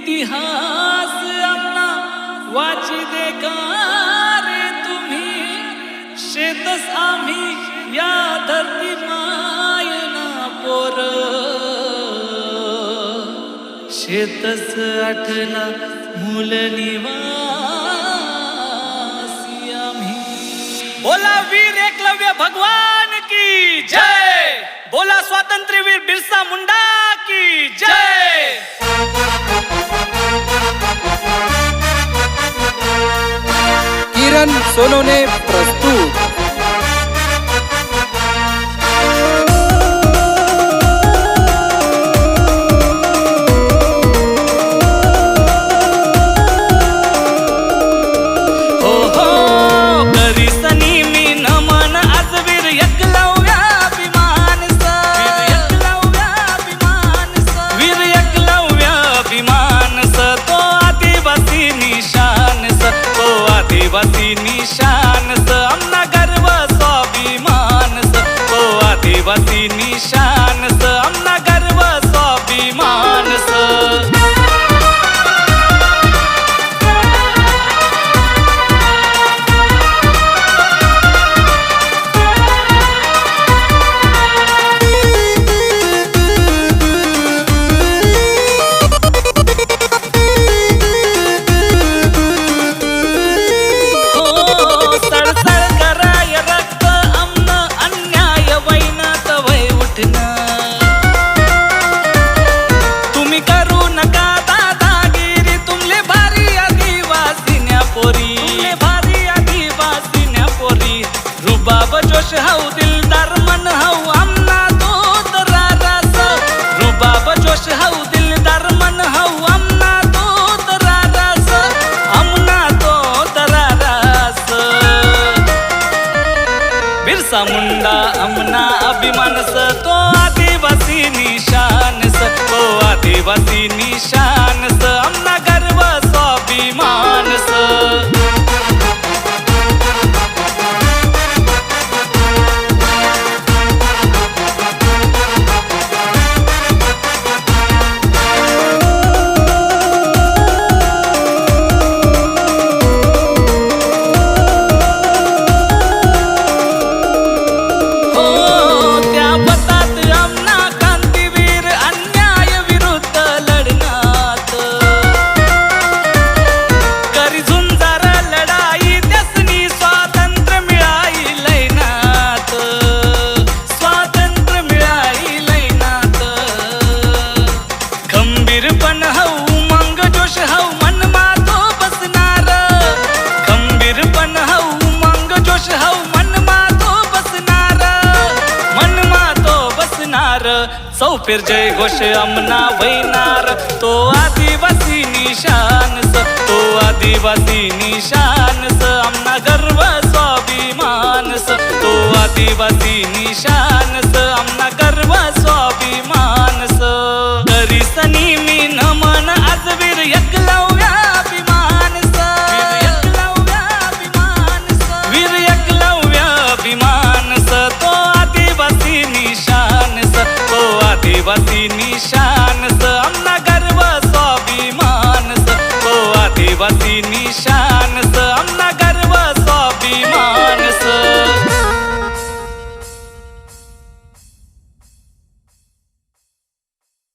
इतिहास आमना वाची देकारे तुम्ही शेतस आम्ही या धरती मायना पोर शेतस आठना मूल निवासी आम्ही। बोला वीर एकलव्य भगवान की जय, बोला स्वातंत्र्यवीर बिरसा मुंडा की जय। किरण सोनोने प्रस्तुत आदिवासी निशान स आमना गर्व स्वाभिमान स तो आदिवासी निशान स आमना गर्व स्वाभिमान स। तुम्ही करू नका दादागिरी तुमले भारी आदिवासीन्या पोरी, तुमले भारी आदिवासीन्या पोरी रुबाब जोश हाऊ दिलदार मन हाऊ आमना तो तरारास रुबाब जोश हाऊ दिलदार मन हाऊ आमना तो तरारास आमना तो तरारास। बिरसा मुंडा आमना अभिमान स तो आदिवासी निशान स तो आदिवासी निशान स आमना गर्व स्वाभिमान स। सौ फिर जय घोष आमना वैनार तो आदिवासी निशान स तो आदिवासी निशान स आमना गर्व स्वाभिमान स तो आदिवासी निशान स आमना गर्व